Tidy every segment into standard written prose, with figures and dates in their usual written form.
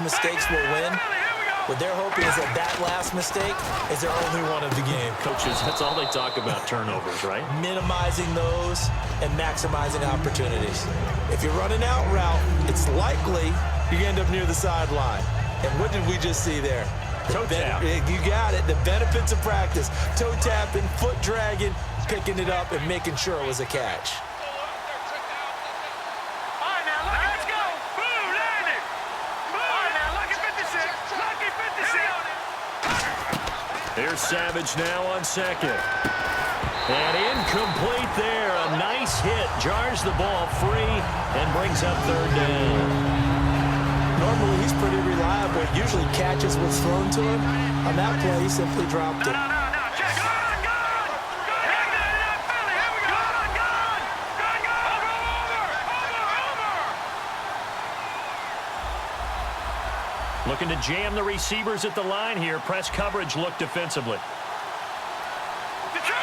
Mistakes will win. What they're hoping is that that last mistake is their only one of the game. Coaches, that's all they talk about, turnovers, right? Minimizing those and maximizing opportunities. If you're running out route, it's likely you end up near the sideline. And what did we just see there? Toe tap. You got it. The benefits of practice. Toe tapping, foot dragging, picking it up, and making sure it was a catch. Here's Savage now on second. And incomplete there. A nice hit. Jars the ball free and brings up third down. Normally, he's pretty reliable. Usually catches what's thrown to him. On that play, he simply dropped it. Looking to jam the receivers at the line here. Press coverage look defensively. Detroit!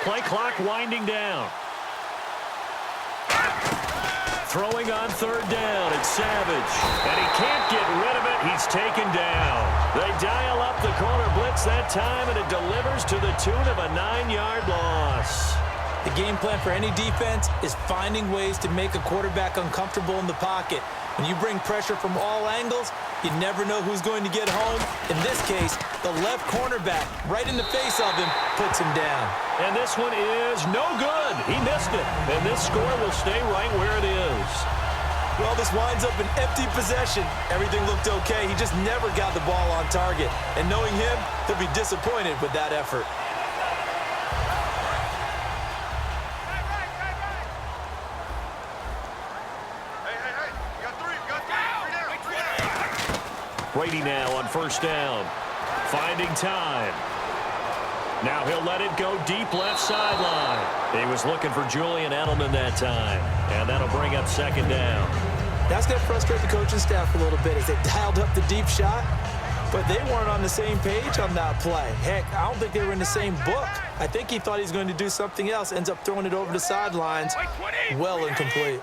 Play clock winding down. Throwing on third down, it's Savage. And he can't get rid of it. He's taken down. They dial up the corner blitz that time, and it delivers to the tune of a 9-yard loss. The game plan for any defense is finding ways to make a quarterback uncomfortable in the pocket. When you bring pressure from all angles, you never know who's going to get home. In this case, the left cornerback, right in the face of him, puts him down. And this one is no good. He missed it. And this score will stay right where it is. Well, this winds up an empty possession. Everything looked okay. He just never got the ball on target. And knowing him, he'll be disappointed with that effort. Brady now on first down. Finding time. Now he'll let it go deep left sideline. He was looking for Julian Edelman that time. And that'll bring up second down. That's going to frustrate the coaching staff a little bit as they dialed up the deep shot. But they weren't on the same page on that play. Heck, I don't think they were in the same book. I think he thought he was going to do something else. Ends up throwing it over the sidelines. Well incomplete.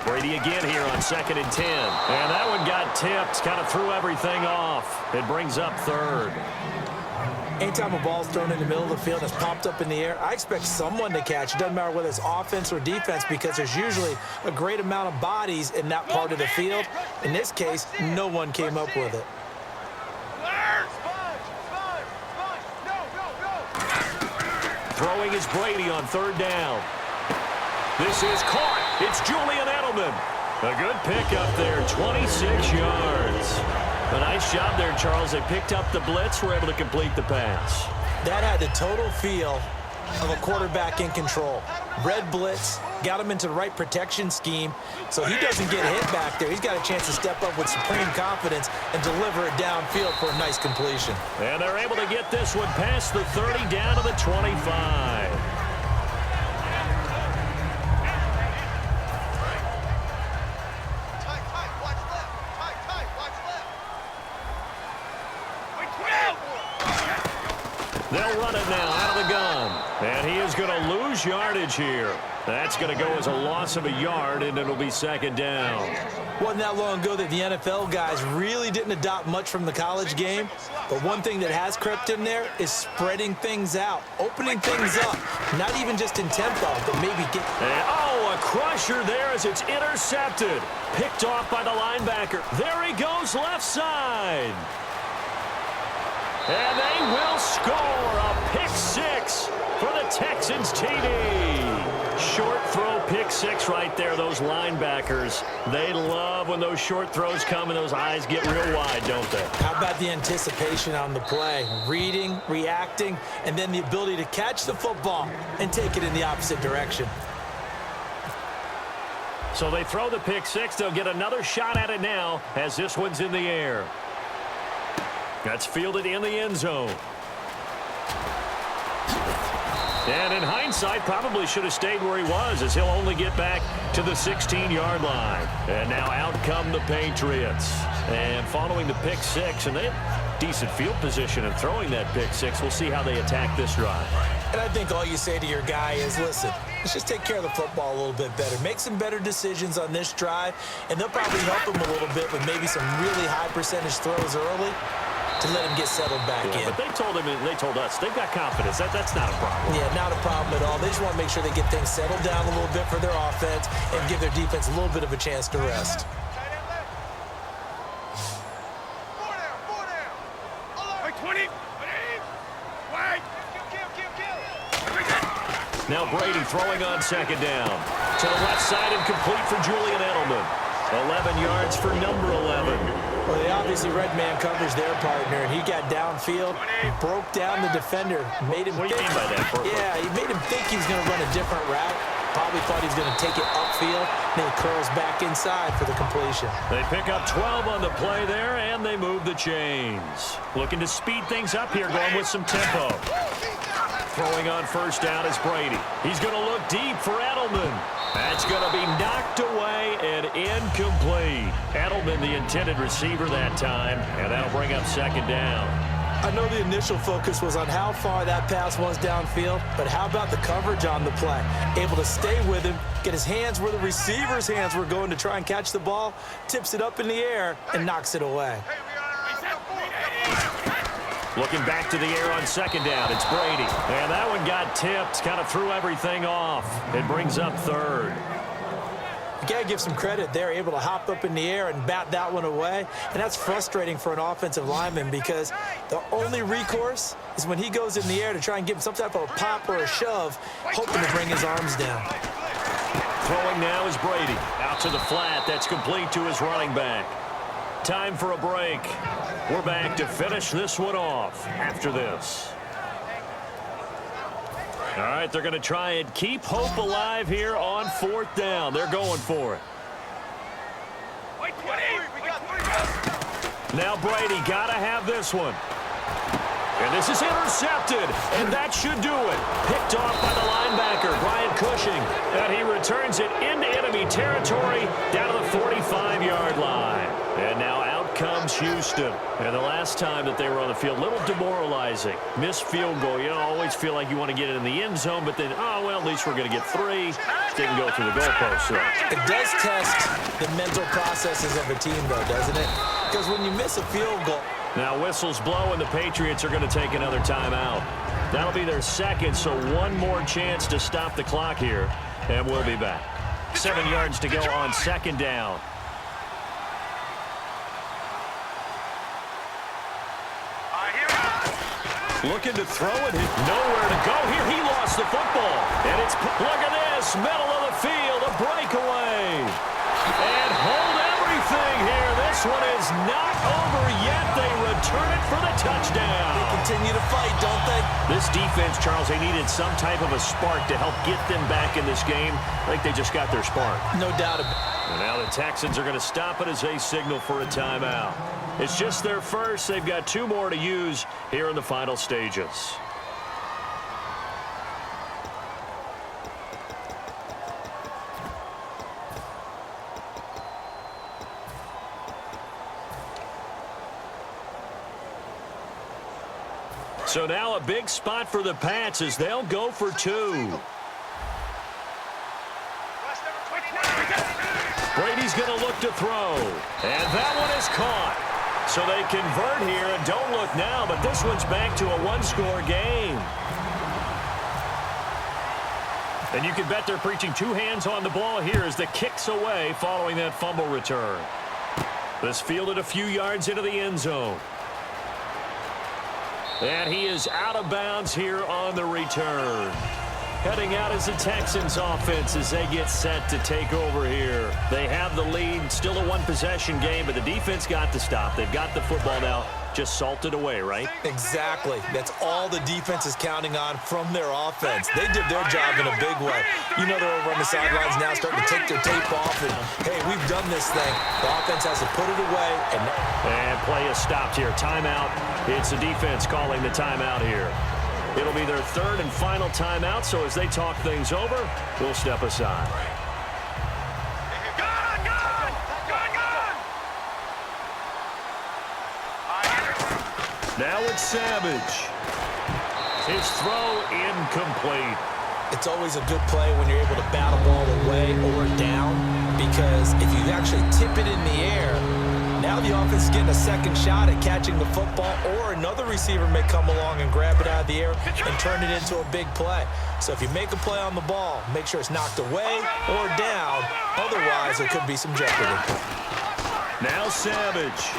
Brady again here on 2nd and 10. And that one got tipped. Kind of threw everything off. It brings up third. Anytime a ball's thrown in the middle of the field and it's popped up in the air, I expect someone to catch. It doesn't matter whether it's offense or defense because there's usually a great amount of bodies in that part of the field. In this case, no one came up with it. Throwing is Brady on third down. This is caught. It's Julian Edelman. A good pickup there, 26 yards. A nice job there, Charles. They picked up the blitz, were able to complete the pass. That had the total feel of a quarterback in control. Red blitz, got him into the right protection scheme, so he doesn't get hit back there. He's got a chance to step up with supreme confidence and deliver it downfield for a nice completion. And they're able to get this one past the 30 down to the 25. They'll run it now out of the gun. And he is going to lose yardage here. That's going to go as a loss of a yard, and it'll be second down. Wasn't that long ago that the NFL guys really didn't adopt much from the college game. But one thing that has crept in there is spreading things out, opening things up, not even just in tempo, but maybe get... And, a crusher there as it's intercepted. Picked off by the linebacker. There he goes left side. And they will score a pick six for the Texans TD. Short throw pick six right there. Those linebackers, they love when those short throws come and those eyes get real wide, don't they? How about the anticipation on the play? Reading, reacting, and then the ability to catch the football and take it in the opposite direction. So they throw the pick six. They'll get another shot at it now as this one's in the air. That's fielded in the end zone. And in hindsight, probably should have stayed where he was as he'll only get back to the 16-yard line. And now out come the Patriots. And following the pick six, and they decent field position and throwing that pick six. We'll see how they attack this drive. And I think all you say to your guy is, listen, let's just take care of the football a little bit better. Make some better decisions on this drive, and they'll probably help him a little bit with maybe some really high percentage throws early to let him get settled back in. But they told him, and they told us, they've got confidence. That's not a problem. Yeah, not a problem at all. They just want to make sure they get things settled down a little bit for their offense and give their defense a little bit of a chance to rest. Now Brady throwing on second down. To the left side and complete for Julian Edelman. 11 yards for number 11. Well, they obviously read man coverage their partner, and he got downfield, broke down the defender, made him What do you mean by that, Burke? Yeah, he made him think he was going to run a different route. Probably thought he was going to take it upfield, then he curls back inside for the completion. They pick up 12 on the play there, and they move the chains. Looking to speed things up here, going with some tempo. Throwing on first down is Brady. He's going to look deep for Edelman. That's going to be knocked away and incomplete. Edelman, the intended receiver that time, and that'll bring up second down. I know the initial focus was on how far that pass was downfield, but how about the coverage on the play? Able to stay with him, get his hands where the receiver's hands were going to try and catch the ball, tips it up in the air, and knocks it away. Looking back to the air on second down, it's Brady. And that one got tipped, kind of threw everything off. It brings up third. You got to give some credit. They're able to hop up in the air and bat that one away. And that's frustrating for an offensive lineman because the only recourse is when he goes in the air to try and give him some type of a pop or a shove, hoping to bring his arms down. Throwing now is Brady. Out to the flat. That's complete to his running back. Time for a break. We're back to finish this one off after this. All right, they're going to try and keep hope alive here on fourth down. They're going for it. Now Brady got to have this one. And this is intercepted, and that should do it. Picked off by the linebacker, Brian Cushing. And he returns it into enemy territory down to the 45-yard line. And now out comes Houston. And the last time that they were on the field, a little demoralizing. Missed field goal. You always feel like you want to get it in the end zone, but then, oh, well, at least we're going to get three. Didn't go through the goalpost. So. It does test the mental processes of a team, though, doesn't it? Because when you miss a field goal, now whistles blow, and the Patriots are going to take another timeout. That'll be their second, so one more chance to stop the clock here, and we'll be back. 7 yards to go on second down. Looking to throw it, nowhere to go here. He lost the football, and it's, look at this, middle of the field, a breakaway. And hold everything here. This one is not over yet. They return it for the touchdown. They continue to fight, don't they? This defense, Charles, they needed some type of a spark to help get them back in this game. I think they just got their spark. No doubt about it. And now the Texans are going to stop it as they signal for a timeout. It's just their first. They've got 2 more to use here in the final stages. So now a big spot for the Pats as they'll go for 2. Brady's going to look to throw. And that one is caught. So they convert here, and don't look now, but this one's back to a 1-score game. And you can bet they're preaching 2 hands on the ball here as the kick's away following that fumble return. This fielded a few yards into the end zone. And he is out of bounds here on the return. Heading out is the Texans offense as they get set to take over here. They have the lead, still a 1-possession game, but the defense got to stop. They've got the football now, just salted away, right? Exactly. That's all the defense is counting on from their offense. They did their job in a big way. You know they're over on the sidelines now starting to take their tape off and, hey, we've done this thing. The offense has to put it away. And play is stopped here. Timeout. It's the defense calling the timeout here. It'll be their 3rd and final timeout, so as they talk things over, we'll step aside. Now it's Savage. His throw incomplete. It's always a good play when you're able to bat a ball away or down, because if you actually tip it in the air, now the offense is getting a second shot at catching the football, or another receiver may come along and grab it out of the air and turn it into a big play. So if you make a play on the ball, make sure it's knocked away or down. Otherwise, there could be some jeopardy. Now Savage.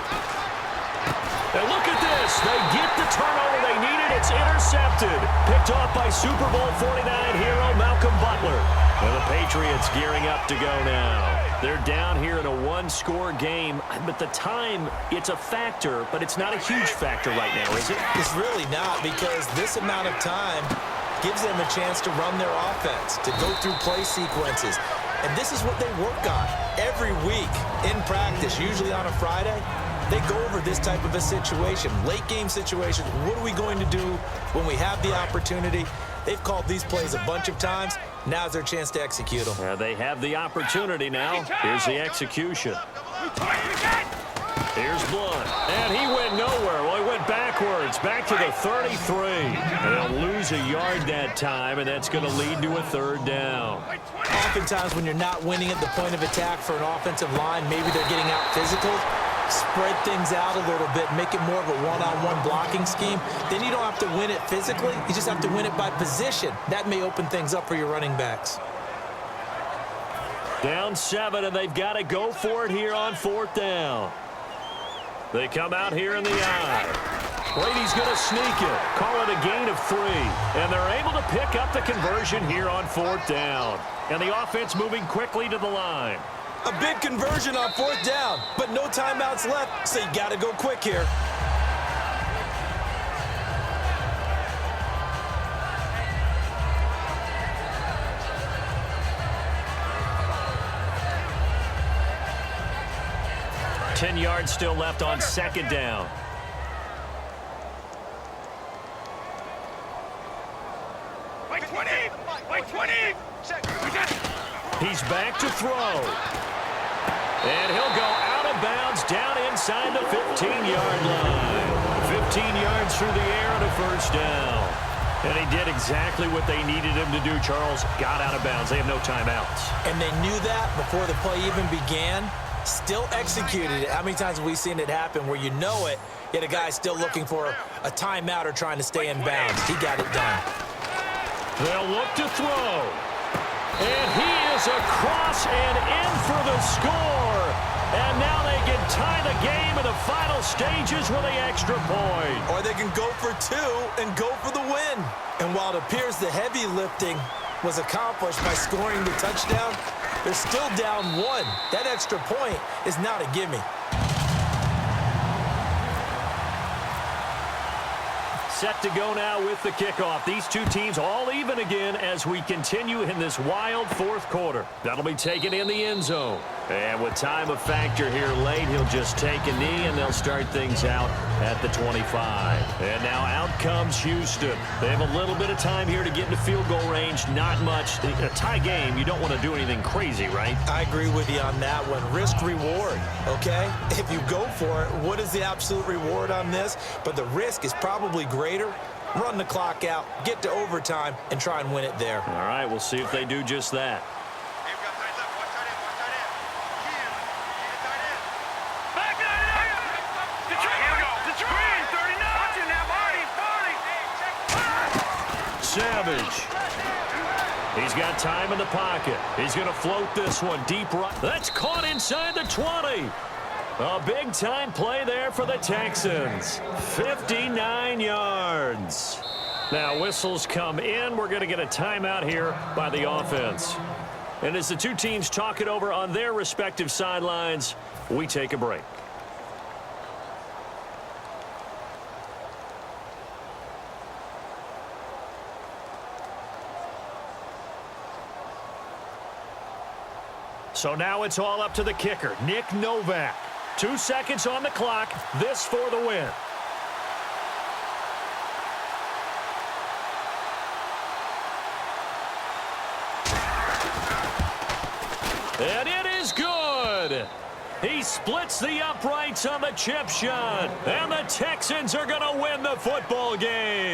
And look at this. They get the turnover they needed. It's intercepted. Picked off by Super Bowl 49 hero Malcolm Butler. And the Patriots gearing up to go now. They're down here in a one-score game. But the time, it's a factor, but it's not a huge factor right now, is it? It's really not, because this amount of time gives them a chance to run their offense, to go through play sequences. And this is what they work on every week in practice, usually on a Friday. They go over this type of a situation, late game situation. What are we going to do when we have the opportunity? They've called these plays a bunch of times. Now's their chance to execute them. They have the opportunity now. Here's the execution. Here's Blunt. And he went nowhere. Well, he went backwards, back to the 33. And they'll lose a yard that time, and that's going to lead to a third down. Oftentimes when you're not winning at the point of attack for an offensive line, maybe they're getting out physical. Spread things out a little bit, make it more of a one-on-one blocking scheme. Then you don't have to win it physically. You just have to win it by position. That may open things up for your running backs. Down 7, and they've got to go for it here on 4th down. They come out here in the eye. Brady's going to sneak it. Call it a gain of 3. And they're able to pick up the conversion here on 4th down. And the offense moving quickly to the line. A big conversion on 4th down, but no timeouts left, so you got to go quick here. Ten yards still left on 2nd down. Wait 20! Wait 20! He's back to throw. And he'll go out of bounds down inside the 15-yard line. 15 yards through the air and a first down. And he did exactly what they needed him to do, Charles. Got out of bounds. They have no timeouts. And they knew that before the play even began. Still executed it. How many times have we seen it happen where you know it, yet a guy's still looking for a timeout or trying to stay in bounds? He got it done. They'll look to throw. And he is across and in for the score. And now they can tie the game in the final stages with the extra point. Or they can go for 2 and go for the win. And while it appears the heavy lifting was accomplished by scoring the touchdown, they're still down 1. That extra point is not a gimme. Set to go now with the kickoff. These two teams all even again as we continue in this wild 4th quarter. That'll be taken in the end zone. And with time of factor here late, he'll just take a knee and they'll start things out at the 25. And now out comes Houston. They have a little bit of time here to get into field goal range. Not much. A tie game, you don't want to do anything crazy, right? I agree with you on that one. Risk reward, okay? If you go for it, what is the absolute reward on this? But the risk is probably greater. Run the clock out, get to overtime, and try and win it there. All right, we'll see if they do just that. Savage. He's got time in the pocket. He's going to float this one deep right. That's caught inside the 20. A big-time play there for the Texans. 59 yards. Now, whistles come in. We're going to get a timeout here by the offense. And as the two teams talk it over on their respective sidelines, we take a break. So now it's all up to the kicker, Nick Novak. 2 seconds on the clock. This for the win. And it is good. He splits the uprights on the chip shot. And the Texans are going to win the football game.